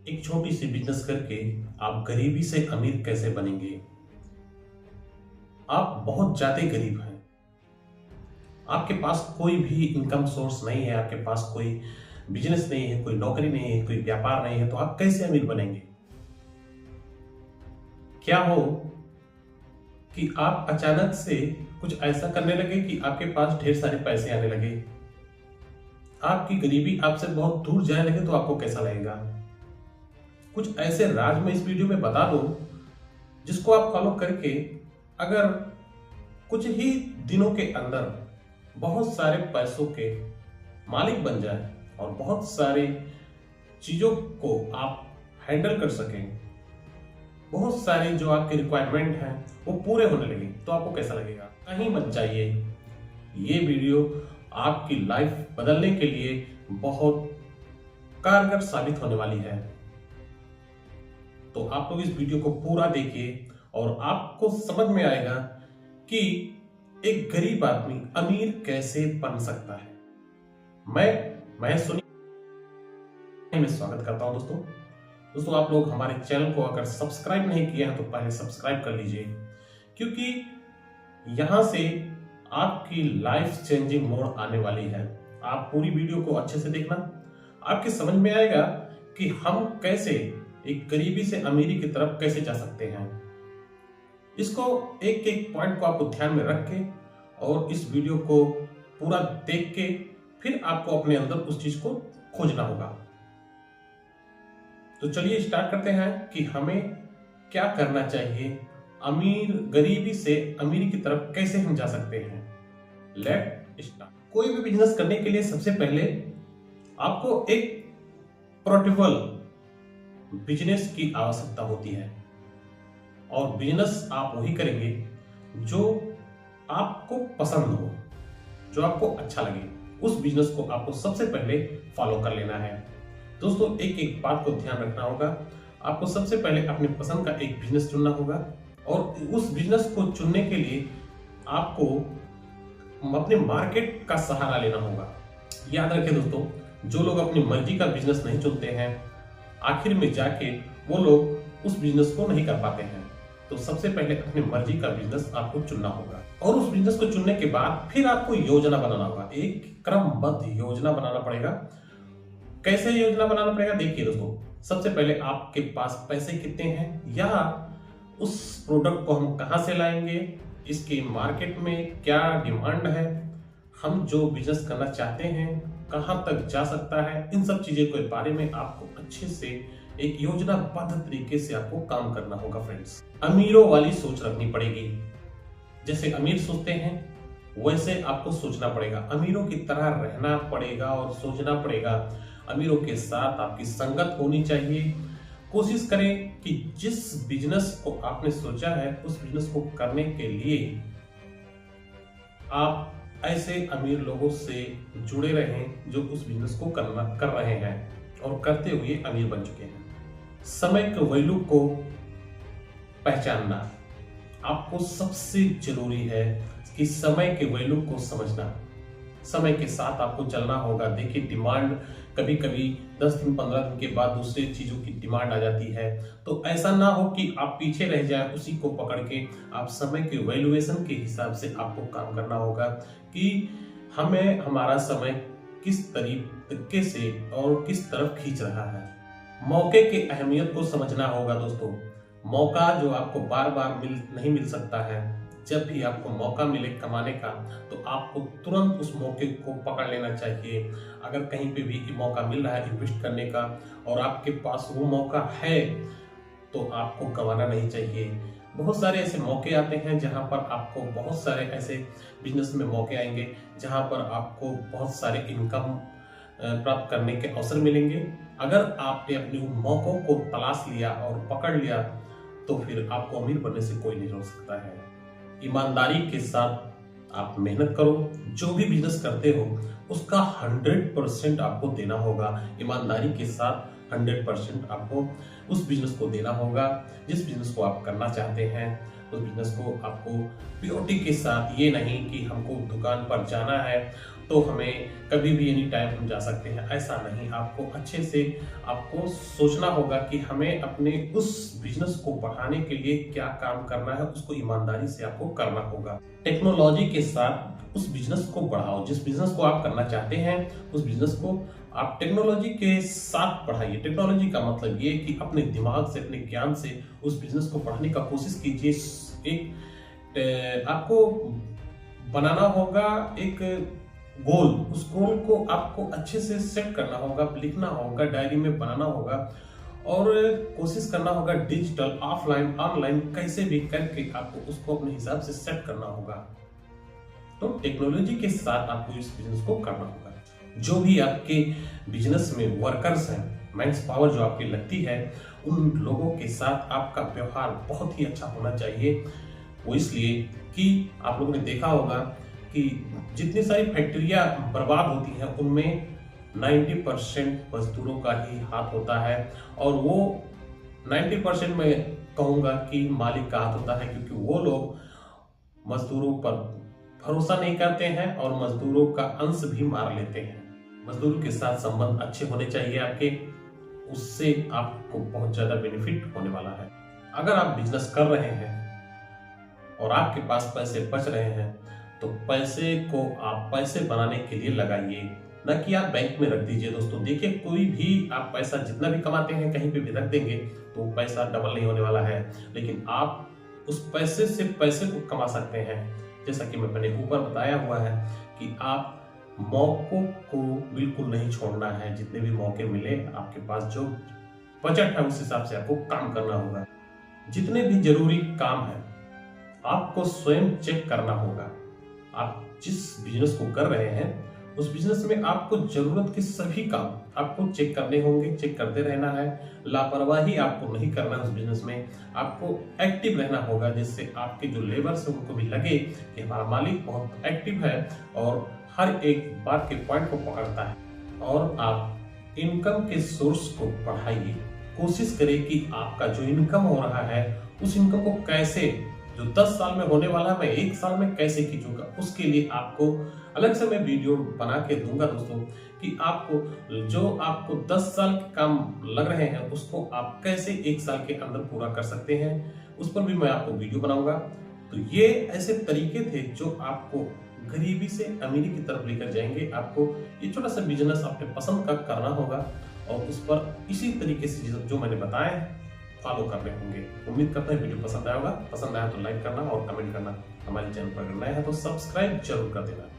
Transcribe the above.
एक छोटी सी बिजनेस करके आप गरीबी से अमीर कैसे बनेंगे। आप बहुत ज्यादा गरीब हैं, आपके पास कोई भी इनकम सोर्स नहीं है, आपके पास कोई बिजनेस नहीं है, कोई नौकरी नहीं है, कोई व्यापार नहीं है, तो आप कैसे अमीर बनेंगे। क्या हो कि आप अचानक से कुछ ऐसा करने लगे कि आपके पास ढेर सारे पैसे आने लगे, आपकी गरीबी आपसे बहुत दूर जाने लगे, तो आपको कैसा लगेगा। कुछ ऐसे राज मैं इस वीडियो में बता दूं जिसको आप फॉलो करके अगर कुछ ही दिनों के अंदर बहुत सारे पैसों के मालिक बन जाए और बहुत सारी चीजों को आप हैंडल कर सकें, बहुत सारे जो आपके रिक्वायरमेंट हैं वो पूरे होने लगे, तो आपको कैसा लगेगा। कहीं मत जाइए, ये वीडियो आपकी लाइफ बदलने के लिए बहुत कारगर साबित होने वाली है। तो आप लोग इस वीडियो को पूरा देखिए और आपको समझ में आएगा कि एक गरीब आदमी अमीर कैसे बन सकता है। मैं सुनिए, मैं स्वागत करता हूं दोस्तों आप लोग हमारे चैनल को अगर सब्सक्राइब नहीं किए हैं तो पहले सब्सक्राइब कर लीजिए, क्योंकि यहां से आपकी लाइफ चेंजिंग मोड आने वाली है। आप पूरी वीडियो को अच्छे से देखना, आपके समझ में आएगा कि हम कैसे एक गरीबी से अमीरी की तरफ कैसे जा सकते हैं। इसको एक एक पॉइंट को आपको ध्यान में रख के और इस वीडियो को पूरा देख के फिर आपको अपने अंदर उस चीज को खोजना होगा। तो चलिए स्टार्ट करते हैं कि हमें क्या करना चाहिए, गरीबी से अमीरी की तरफ कैसे हम जा सकते हैं। Let start. कोई भी बिजनेस करने के लिए सबसे पहले आपको एक प्रोफिटेबल बिजनेस की आवश्यकता होती है, और बिजनेस आप वही करेंगे जो आपको पसंद हो, जो आपको अच्छा लगे। उस बिजनेस को आपको सबसे पहले फॉलो कर लेना है। दोस्तों एक एक बात को ध्यान रखना होगा, आपको सबसे पहले अपने पसंद का एक बिजनेस चुनना होगा, और उस बिजनेस को चुनने के लिए आपको अपने मार्केट का सहारा लेना होगा। याद रखें दोस्तों, जो लोग अपनी मर्जी का बिजनेस नहीं चुनते हैं, आखिर में जाके वो लोग उस बिजनेस को नहीं कर पाते हैं। तो सबसे पहले अपनी मर्जी का बिजनेस आपको चुनना होगा, और उस बिजनेस को चुनने के बाद फिर आपको योजना बनाना होगा, एक क्रमबद्ध योजना बनाना पड़ेगा। कैसे योजना बनाना पड़ेगा, देखिए दोस्तों, सबसे पहले आपके पास पैसे कितने हैं, या उस प्रोडक्ट को हम कहां से लाएंगे, इसकी मार्केट में क्या डिमांड है, हम जो बिजनेस करना चाहते हैं कहां तक जा सकता है, इन सब चीजों के बारे में आपको अच्छे से एक योजनाबद्ध तरीके से आपको काम करना होगा। फ्रेंड्स, अमीरों वाली सोच रखनी पड़ेगी। जैसे अमीर सोचते हैं वैसे आपको सोचना पड़ेगा, अमीरों की तरह रहना पड़ेगा और सोचना पड़ेगा। अमीरों के साथ आपकी संगत होनी चाहिए। कोशिश करें कि जिस बिजनेस को आपने सोचा है उस बिजनेस को करने के लिए आप ऐसे अमीर लोगों से जुड़े रहें जो उस बिजनेस को कर रहे हैं और करते हुए अमीर बन चुके हैं। समय के वैल्यू को पहचानना आपको सबसे जरूरी है, कि समय के वैल्यू को समझना। समय के साथ आपको चलना होगा। देखिए, डिमांड कभी कभी 10 दिन 15 दिन के बाद दूसरी चीजों की डिमांड आ जाती है, तो ऐसा ना हो कि आप पीछे रह जाए उसी को पकड़ के। आप समय के वैल्यूएशन के हिसाब से आपको काम करना होगा कि हमें हमारा समय किस तरीके से और किस तरफ खींच रहा है। मौके की अहमियत को समझना होगा दोस्तों। मौका जो आपको बार बार नहीं मिल सकता है, जब भी आपको मौका मिले कमाने का तो आपको तुरंत उस मौके को पकड़ लेना चाहिए। अगर कहीं पे भी मौका मिल रहा है इन्वेस्ट करने का और आपके पास वो मौका है तो आपको गंवाना नहीं चाहिए। बहुत सारे ऐसे मौके आते हैं जहां पर आपको बहुत सारे ऐसे बिजनेस में मौके आएंगे जहां पर आपको बहुत सारे इनकम प्राप्त करने के अवसर मिलेंगे। अगर आपने अपने उन मौकों को तलाश लिया और पकड़ लिया तो फिर आपको अमीर बनने से कोई नहीं रोक सकता है। ईमानदारी के साथ आप मेहनत करो, जो भी बिजनेस करते हो उसका 100% आपको देना होगा। ईमानदारी के साथ 100% आपको उस बिजनेस को देना होगा जिस बिजनेस को आप करना चाहते हैं। उस बिजनेस को आपको प्योरिटी के साथ, ये नहीं कि हमको दुकान पर जाना है तो हमें कभी भी एनी टाइम हम जा सकते हैं, ऐसा नहीं। आपको अच्छे से आपको सोचना होगा कि हमें अपने उस बिजनेस को बढ़ाने के लिए क्या काम करना है, उसको ईमानदारी से आपको करना होगा। टेक्नोलॉजी के साथ उस बिजनेस को बढ़ाओ। जिस बिजनेस को आप करना चाहते हैं उस बिजनेस को आप टेक्नोलॉजी के साथ बढ़ाइए। टेक्नोलॉजी का मतलब ये कि अपने दिमाग से, अपने ज्ञान से उस बिजनेस को बढ़ाने का कोशिश कीजिए। आपको बनाना होगा एक गोल। उस गोल को आपको अच्छे से सेट करना होगा, लिखना होगा, डायरी में बनाना होगा और कोशिश करना होगा डिजिटल, ऑफलाइन, ऑनलाइन कैसे भी करके आपको उसको अपने हिसाब से सेट करना होगा। तो टेक्नोलॉजी के साथ आपको इस बिजनेस को करना होगा। जो भी आपके बिजनेस में वर्कर्स हैं, मैन्स पावर जो आपकी लगती है, उन लोगों के साथ आपका व्यवहार बहुत ही अच्छा होना चाहिए। वो इसलिए कि आप लोगों ने देखा होगा कि जितनी सारी फैक्ट्रियां बर्बाद होती हैं उनमें 90% मजदूरों का ही हाथ होता है और वो 90% में कहूँगा कि मालिक का हाथ होता है, क्योंकि वो लोग मजदूरों पर भरोसा नहीं करते हैं और मजदूरों का अंश भी मार लेते हैं। मजदूरों के साथ संबंध अच्छे होने चाहिए आपके, उससे आपको बहुत ज्यादा बेनिफिट होने वाला है। अगर आप बिजनेस कर रहे हैं और आपके पास पैसे बच रहे हैं तो पैसे को आप पैसे बनाने के लिए लगाइए, न कि आप बैंक में रख दीजिए। दोस्तों देखिए, कोई भी आप पैसा जितना भी कमाते हैं कहीं पे भी रख देंगे तो पैसा डबल नहीं होने वाला है, लेकिन आप उस पैसे से पैसे को कमा सकते हैं। जैसा कि मैंने ऊपर बताया हुआ है कि आप मौकों को बिल्कुल नहीं छोड़ना है। जितने भी मौके मिले, आपके पास जो बजट है उस हिसाब से आपको काम करना होगा। जितने भी जरूरी काम है आपको स्वयं चेक करना होगा। आप जिस बिजनेस को कर रहे हैं उस बिजनेस में आपको जरूरत के सभी काम आपको चेक करने होंगे, चेक करते रहना है। लापरवाही आपको नहीं करना है। उस बिजनेस में आपको एक्टिव रहना होगा, जिससे आपके जो लेबर्स हैं उनको भी लगे कि हमारा मालिक बहुत एक्टिव है और हर एक बात के पॉइंट को पकड़ता है। और आप इनकम के सोर्स को बढ़ाइए। कोशिश करें कि आपका जो इनकम हो रहा है उस इनकम को कैसे, जो 10 साल में होने वाला है, मैं 1 साल में कैसे खींचूंगा, उसके लिए आपको अलग से मैं वीडियो बना के दूंगा दोस्तों, कि आपको जो आपको 10 साल के काम लग रहे हैं उसको आप कैसे 1 साल के अंदर पूरा कर सकते हैं, उस पर भी मैं आपको वीडियो बनाऊंगा। तो ये ऐसे तरीके थे जो आपको गरीबी से अमीरी की तरफ लेकर जाएंगे। आपको ये छोटा सा बिजनेस अपने पसंद का करना होगा और उस पर इसी तरीके से जो मैंने बताया फॉलो करने होंगे। उम्मीद करता है वीडियो पसंद आया होगा। पसंद आया तो लाइक करना और कमेंट करना। हमारे चैनल पर अगर नया है तो सब्सक्राइब जरूर कर देना।